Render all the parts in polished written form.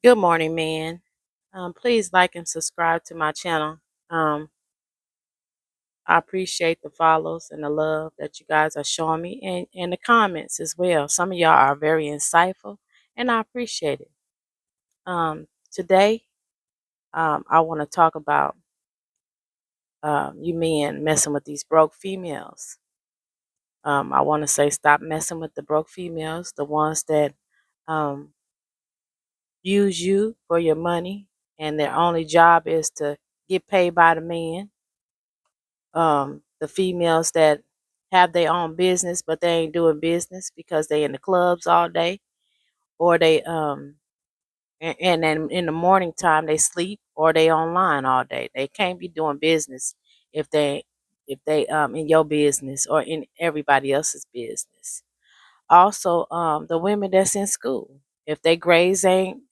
Good morning, man. Please like and subscribe to my channel. Um, I appreciate the follows and the love that you guys are showing me and the comments as well. Some of y'all are very insightful and I appreciate it. Today, I want to talk about you men messing with these broke females. I want to say stop messing with the broke females, the ones that um, use you for your money and their only job is to get paid by the man. The females that have their own business but they ain't doing business because they in the clubs all day, or they and then in the morning time they sleep or they online all day. They can't be doing business if they in your business or in everybody else's business. Also, the women that's in school, if they grades ain't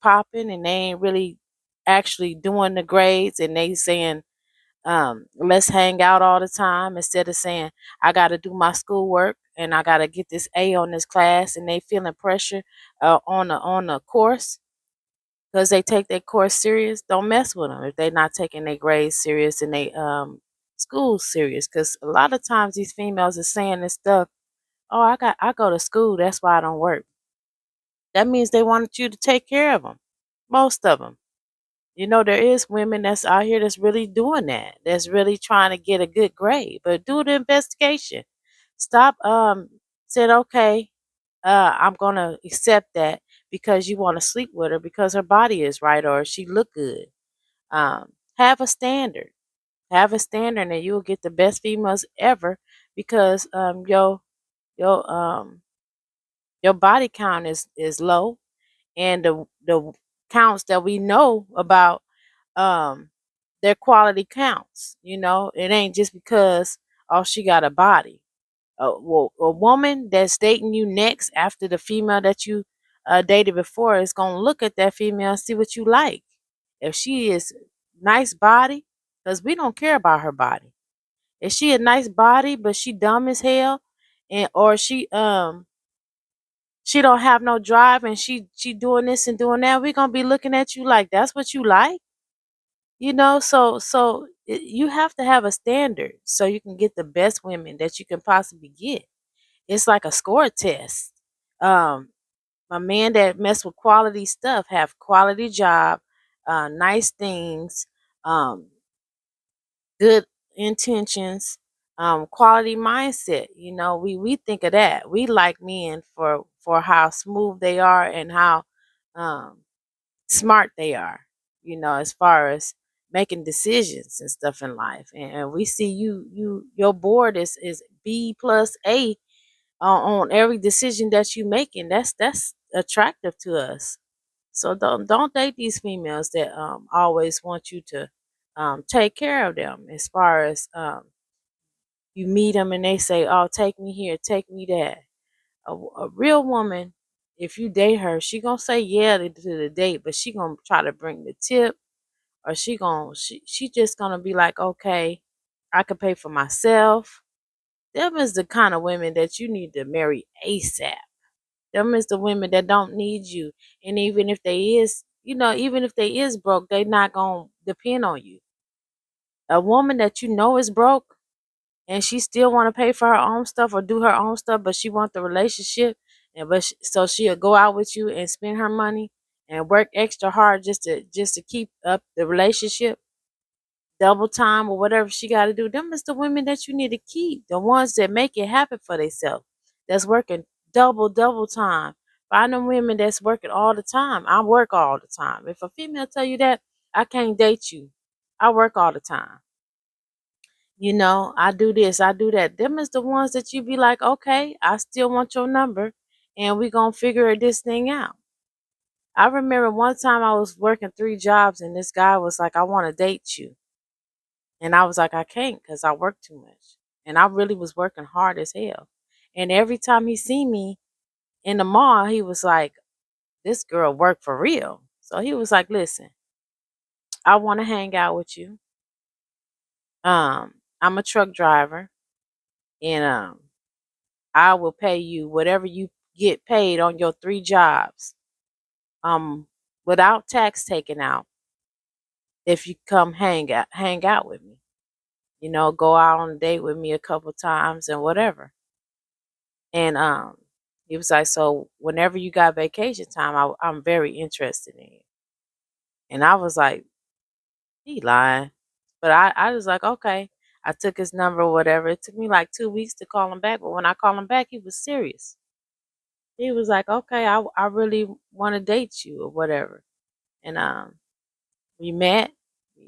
popping and they ain't really actually doing the grades and they saying let's hang out all the time instead of saying I got to do my schoolwork and I got to get this A on this class, and they feeling pressure on the course because they take their course serious. Don't mess with them if they not taking their grades serious and they school serious, because a lot of times these females are saying this stuff. Oh, I go to school, that's why I don't work. That means they wanted you to take care of them, most of them. There is women that's out here that's really doing that. That's really trying to get a good grade. But do the investigation. Stop saying, okay, I'm gonna accept that because you want to sleep with her because her body is right or she look good. Have a standard. Have a standard and you'll get the best females ever because your your body count is low, and the counts that we know about, um their quality counts. It ain't just because, oh, she got a body. A woman that's dating you next after the female that you dated before is gonna look at that female and see what you like. If she is nice body, because we don't care about her body. If she a nice body but she dumb as hell, and or she don't have no drive and she doing this and doing that, we gonna be looking at you like that's what you like. You have to have a standard so you can get the best women that you can possibly get. It's like a score test. um a man that mess with quality stuff have quality job, nice things, um good intentions, quality mindset. We think of that. We like men for how smooth they are and how um smart they are, as far as making decisions and stuff in life. And we see your board is B plus A on every decision that you making. That's attractive to us. So don't date these females that always want you to take care of them. As far as you meet them and they say, "Oh, take me here, take me there." A real woman, if you date her, she gonna say yeah to the date, but she gonna try to bring the tip, or she just gonna be like, okay, I can pay for myself. Them is the kind of women that you need to marry ASAP. Them is the women that don't need you, and even if they is broke, they not gonna depend on you. A woman that you know is broke and she still want to pay for her own stuff or do her own stuff, but she want the relationship, so she'll go out with you and spend her money and work extra hard just to keep up the relationship, double time or whatever she got to do. Them is the women that you need to keep, the ones that make it happen for themselves, that's working double time. Find them women that's working all the time. I work all the time. If a female tell you that, I can't date you. I work all the time. I do this, I do that. Them is the ones that you be like, okay, I still want your number and we gonna figure this thing out. I remember one time I was working 3 jobs and this guy was like, I want to date you. And I was like, I can't because I work too much. And I really was working hard as hell. And every time he see me in the mall, he was like, this girl work for real. So he was like, listen, I want to hang out with you. I'm a truck driver, and I will pay you whatever you get paid on your 3 jobs. I'm without tax taken out if you come hang out with me. Go out on a date with me a couple times and whatever. And he was like, so whenever you got vacation time, I'm very interested in you. And I was like, he lying. But I was like, okay. I took his number or whatever. It took me like 2 weeks to call him back. But when I called him back, he was serious. He was like, okay, I really want to date you or whatever. And we met.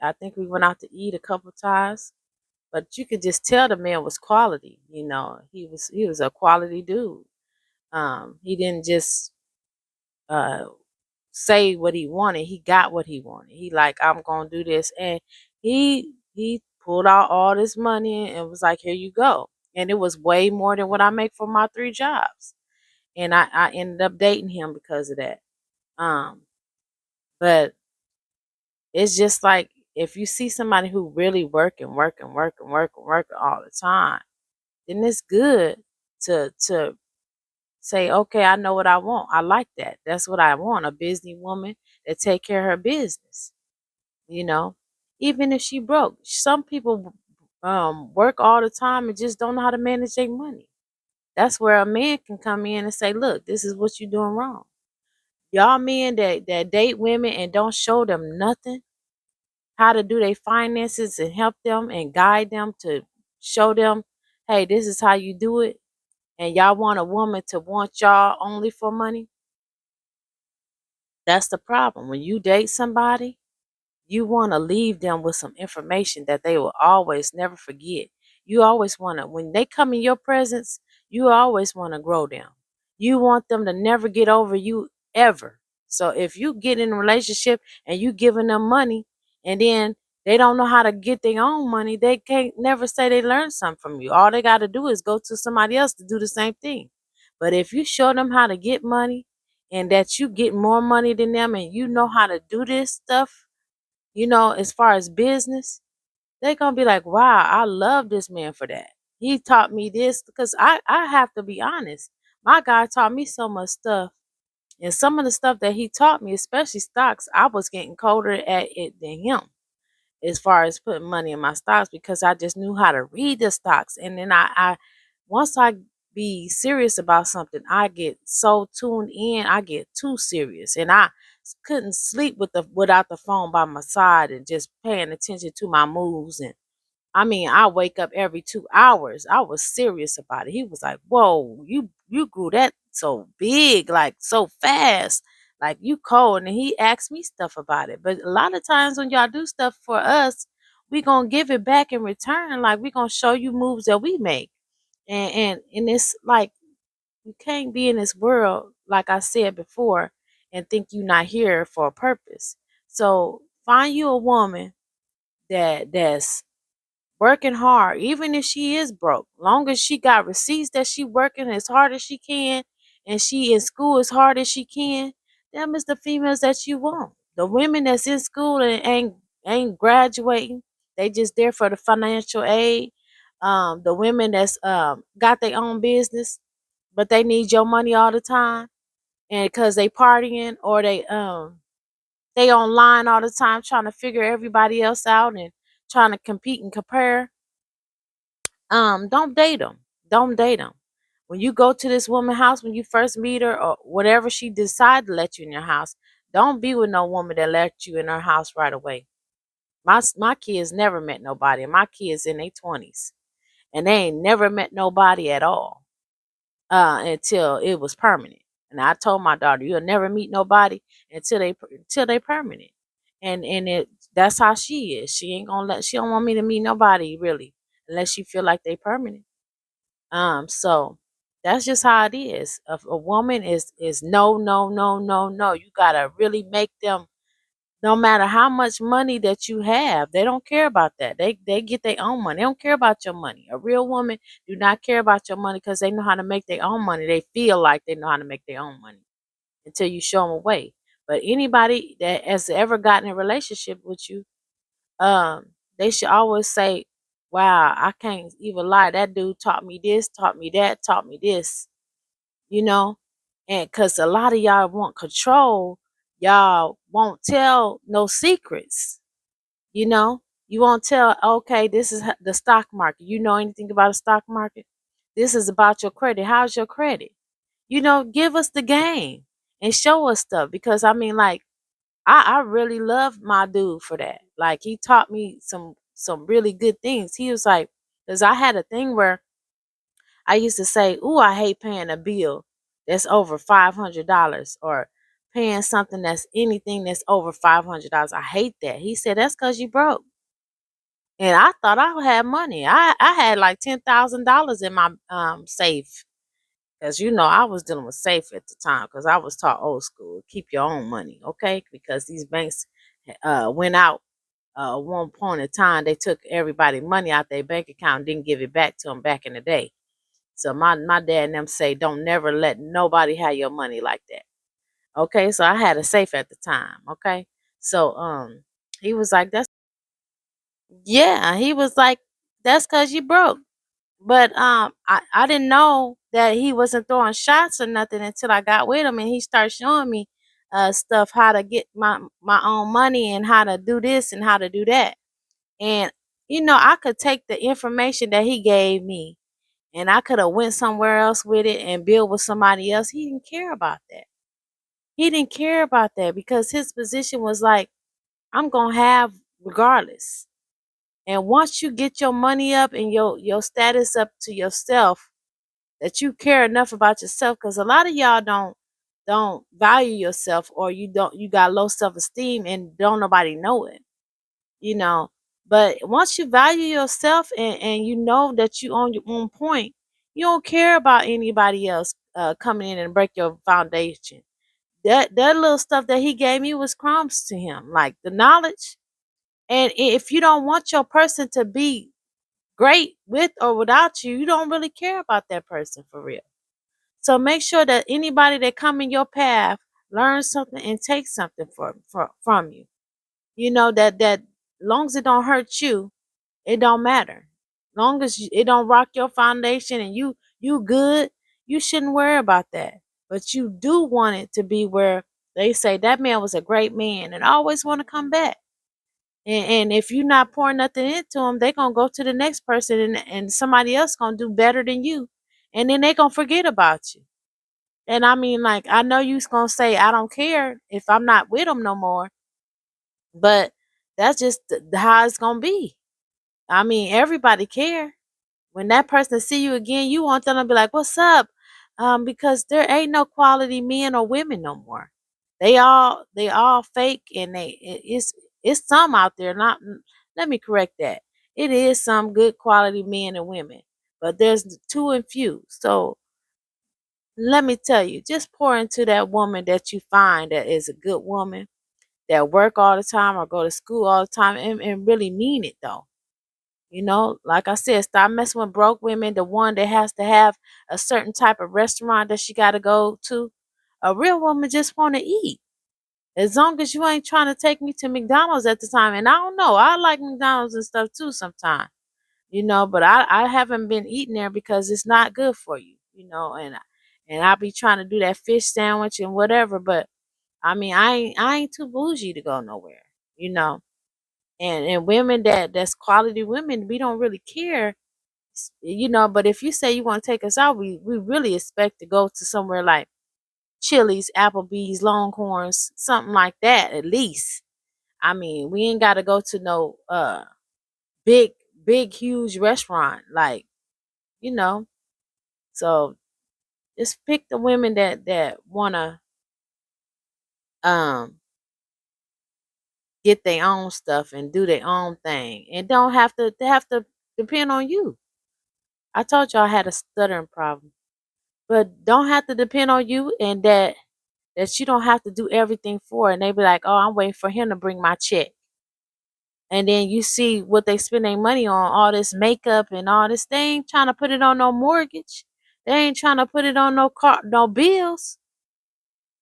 I think we went out to eat a couple times. But you could just tell the man was quality. He was a quality dude. He didn't just uh say what he wanted. He got what he wanted. He like, I'm gonna do this, and he pulled out all this money and was like, here you go. And it was way more than what I make for my 3 jobs. And I ended up dating him because of that. Um, but it's just like, if you see somebody who really working all the time, then it's good to say, okay, I know what I want. I like that. That's what I want. A business woman that take care of her business. You know, even if she broke, some people work all the time and just don't know how to manage their money. That's where a man can come in and say, look, this is what you're doing wrong. Y'all men that date women and don't show them nothing, how to do their finances and help them and guide them to show them, hey, this is how you do it. And y'all want a woman to want y'all only for money. That's the problem. When you date somebody, you want to leave them with some information that they will always never forget. You always want to, when they come in your presence, you always want to grow them. You want them to never get over you ever. So if you get in a relationship and you giving them money and then they don't know how to get their own money, they can't never say they learned something from you. All they got to do is go to somebody else to do the same thing. But if you show them how to get money and that you get more money than them and you know how to do this stuff, as far as business, they're gonna be like, wow, I love this man for that. He taught me this because I have to be honest. My guy taught me so much stuff. And some of the stuff that he taught me, especially stocks, I was getting colder at it than him as far as putting money in my stocks because I just knew how to read the stocks. And then I once I be serious about something, I get so tuned in, I get too serious. And I couldn't sleep without the phone by my side and just paying attention to my moves. And I mean, I wake up every 2 hours. I was serious about it. He was like, whoa, you grew that so big, like so fast. Like you cold. And he asked me stuff about it. But a lot of times when y'all do stuff for us, we gonna give it back in return. Like we gonna show you moves that we make. And it's like you can't be in this world, like I said before, and think you're not here for a purpose. So find you a woman that's working hard, even if she is broke. Long as she got receipts that she working as hard as she can, and she in school as hard as she can, them is the females that you want. The women that's in school and ain't graduating, they just there for the financial aid. The women that's got their own business, but they need your money all the time, and because they partying or they online all the time trying to figure everybody else out and trying to compete and compare. Don't date them. Don't date them. When you go to this woman's house, when you first meet her or whatever she decide to let you in your house, don't be with no woman that let you in her house right away. My kids never met nobody. My kids in their 20s, and they ain't never met nobody at all until it was permanent. And I told my daughter, you'll never meet nobody until they permanent. And that's how she is. She don't want me to meet nobody really unless she feel like they permanent. So that's just how it is. A woman is no, no, no, no, no. You gotta really make them. No matter how much money that you have, they don't care about that. They get their own money. They don't care about your money. A real woman do not care about your money because they know how to make their own money. They feel like they know how to make their own money until you show them a way. But anybody that has ever gotten in a relationship with you, they should always say, wow, I can't even lie. That dude taught me this, taught me that, taught me this, you know? And because a lot of y'all want control, y'all won't tell no secrets. You know, you won't tell, okay, this is the stock market. You know anything about the stock market? This is about your credit. How's your credit? Give us the game and show us stuff, because I mean, like, I really love my dude for that. Like, he taught me some really good things. He was like, because I had a thing where I used to say, "Ooh, I hate paying a bill that's over $500, or paying something that's anything that's over $500. I hate that." He said, "That's because you broke." And I thought I had money. I had like $10,000 in my safe, because I was dealing with safe at the time, because I was taught old school, keep your own money, okay? Because these banks went out one point in time. They took everybody money out their bank account and didn't give it back to them back in the day. So my dad and them say, don't never let nobody have your money like that. Okay, so I had a safe at the time. Okay, so he was like, that's yeah, he was like, that's cause you broke. But I didn't know that he wasn't throwing shots or nothing until I got with him, and he started showing me stuff, how to get my own money, and how to do this and how to do that. And I could take the information that he gave me, and I could have went somewhere else with it and build with somebody else. He didn't care about that. He didn't care about that, because his position was like, I'm gonna have regardless. And once you get your money up and your status up to yourself, that you care enough about yourself, because a lot of y'all don't value yourself, or you got low self-esteem and don't nobody know it, you know. But once you value yourself, and you know that you on your own point, you don't care about anybody else coming in and break your foundation. That little stuff that he gave me was crumbs to him, like the knowledge. And if you don't want your person to be great with or without you, you don't really care about that person for real. So make sure that anybody that come in your path learns something and takes something from you. That long as it don't hurt you, it don't matter. Long as it don't rock your foundation and you good, you shouldn't worry about that. But you do want it to be where they say that man was a great man and always want to come back. And if you're not pouring nothing into them, they gonna go to the next person, and somebody else gonna do better than you, and then they gonna forget about you. And I mean, like, I know you's gonna say, I don't care if I'm not with them no more, but that's just how it's gonna be. I mean, everybody care. When that person see you again, you want them to be like, "What's up?" Because there ain't no quality men or women no more. They all fake, and it's some out there. Not Let me correct that. It is some good quality men and women, but there's too and few. So let me tell you, just pour into that woman that you find that is a good woman, that work all the time or go to school all the time, and really mean it though. Like I said, stop messing with broke women, the one that has to have a certain type of restaurant that she got to go to. A real woman just want to eat. As long as you ain't trying to take me to McDonald's at the time. And I don't know, I like McDonald's and stuff too sometimes, but I haven't been eating there because it's not good for you, and I be trying to do that fish sandwich and whatever. But I mean, I ain't too bougie to go nowhere, you know. And women that's quality women, we don't really care, but if you say you want to take us out, we really expect to go to somewhere like Chili's, Applebee's, Longhorns, something like that at least. I mean, we ain't got to go to no big big huge restaurant, like, you know. So just pick the women that want to um get their own stuff and do their own thing, and don't have to they have to depend on you. I told you I had a stuttering problem, but don't have to depend on you, and that you don't have to do everything for. And they be like, "Oh, I'm waiting for him to bring my check." And then you see what they spend their money on, all this makeup and all this. They ain't trying to put it on no mortgage. They ain't trying to put it on no car, no bills.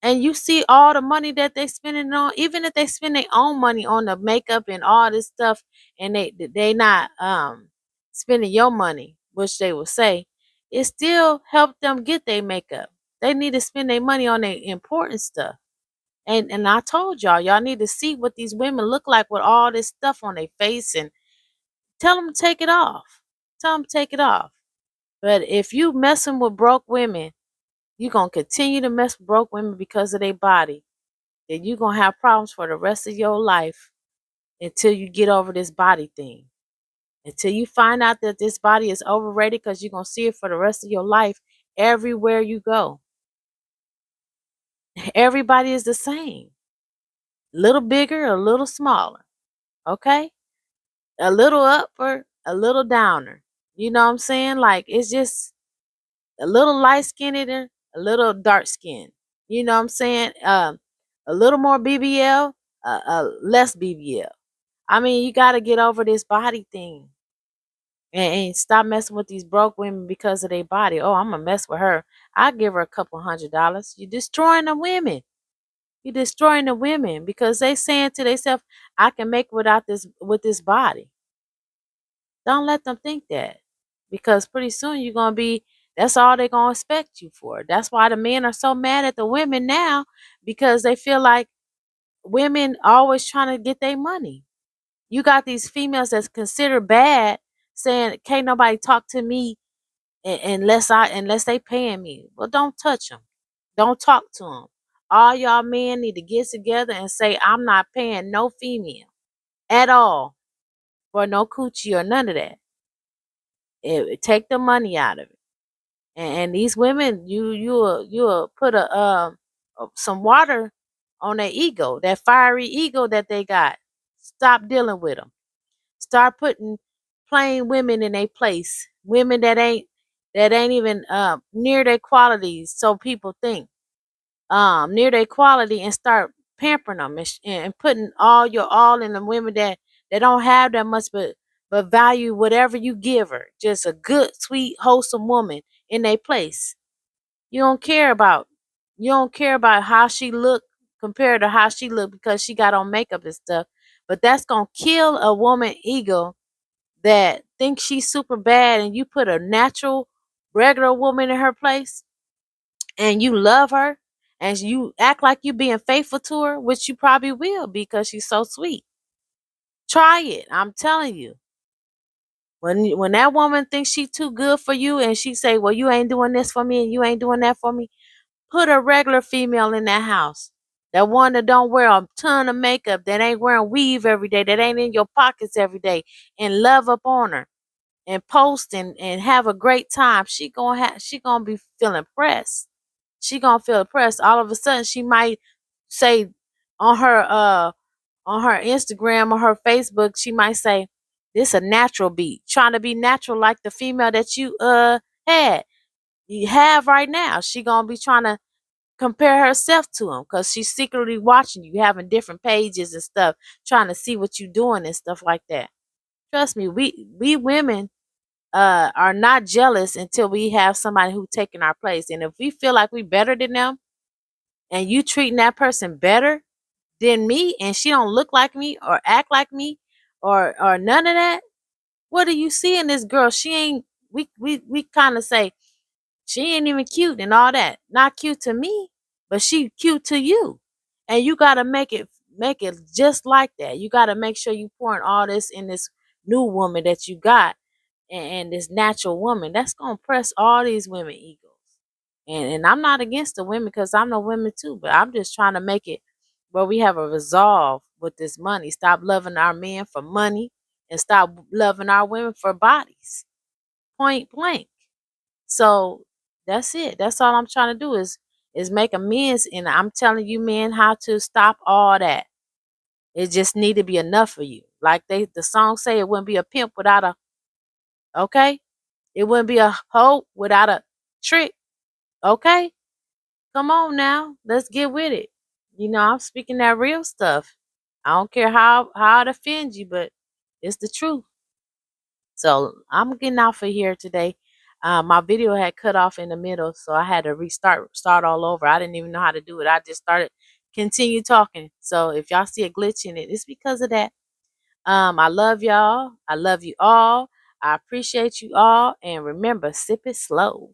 And you see all the money that they spending on, even if they spend their own money on the makeup and all this stuff, and they not spending your money, which they will say, it still help them get their makeup. They need to spend their money on their important stuff. And I told y'all need to see what these women look like with all this stuff on their face, and tell them to take it off. Tell them to take it off. But if you messing with broke women, you're going to continue to mess with broke women because of their body. Then you're going to have problems for the rest of your life until you get over this body thing. Until you find out that this body is overrated, because you're going to see it for the rest of your life everywhere you go. Everybody is the same. A little bigger, a little smaller. Okay? A little upper, a little downer. You know what I'm saying? Like, it's just a little light skinned, a little dark skinned. You know what I'm saying? A little more BBL, less BBL. I mean, you got to get over this body thing, and stop messing with these broke women because of their body. Oh, I'm gonna mess with her. I'll give her a couple $100. You're destroying the women. You're destroying the women because they saying to themselves, I can make without this with this body. Don't let them think that. Because pretty soon you're gonna be, that's all they're gonna expect you for. That's why the men are so mad at the women now, because they feel like women always trying to get their money. You got these females that's considered bad saying, can't nobody talk to me unless they paying me. Well, don't touch them. Don't talk to them. All y'all men need to get together and say, I'm not paying no female at all for no coochie or none of that. Take the money out of it. And these women, you'll put some water on their ego, that fiery ego that they got. Stop dealing with them. Start putting plain women in their place. Women that ain't even near their qualities, so people think near their quality, and start pampering them, and putting all your all in the women that don't have that much, but value whatever you give her. Just a good, sweet, wholesome woman in their place. You don't care about how she look compared to how she look because she got on makeup and stuff. But that's gonna kill a woman ego that thinks she's super bad, and you put a natural, regular woman in her place, and you love her, and you act like you being faithful to her, which you probably will because she's so sweet. Try it. I'm telling you. When that woman thinks she too good for you, and she say, well, you ain't doing this for me and you ain't doing that for me, put a regular female in that house. That one that don't wear a ton of makeup, that ain't wearing weave every day, that ain't in your pockets every day, and love up on her and post and have a great time. She gonna be feeling pressed. She gonna feel pressed. All of a sudden she might say on her Instagram or her Facebook, she might say, this a natural beat. Trying to be natural like the female that you have right now. She gonna be trying to compare herself to him because she's secretly watching you, having different pages and stuff, trying to see what you doing and stuff like that. Trust me, we women are not jealous until we have somebody who taking our place. And if we feel like we better than them, and you treating that person better than me, and she don't look like me or act like me or none of that, what do you see in this girl? She ain't, we kind of say she ain't even cute and all that. Not cute to me, but she cute to you. And you gotta make it just like that. You gotta make sure you pouring all this in this new woman that you got, and this natural woman. That's gonna press all these women egos. And I'm not against the women because I'm no women too, but I'm just trying to make it where we have a resolve with this money. Stop loving our men for money and stop loving our women for bodies. Point blank. So that's it. That's all I'm trying to do is make amends, and I'm telling you men how to stop all that. It just need to be enough for you. Like the song say, it wouldn't be a pimp without a, okay? It wouldn't be a hoe without a trick. Okay? Come on now. Let's get with it. I'm speaking that real stuff. I don't care how it offends you, but it's the truth. So I'm getting off of here today. My video had cut off in the middle, so I had to start all over. I didn't even know how to do it. I just started continue talking. So if y'all see a glitch in it, it's because of that. I love y'all. I love you all. I appreciate you all. And remember, sip it slow.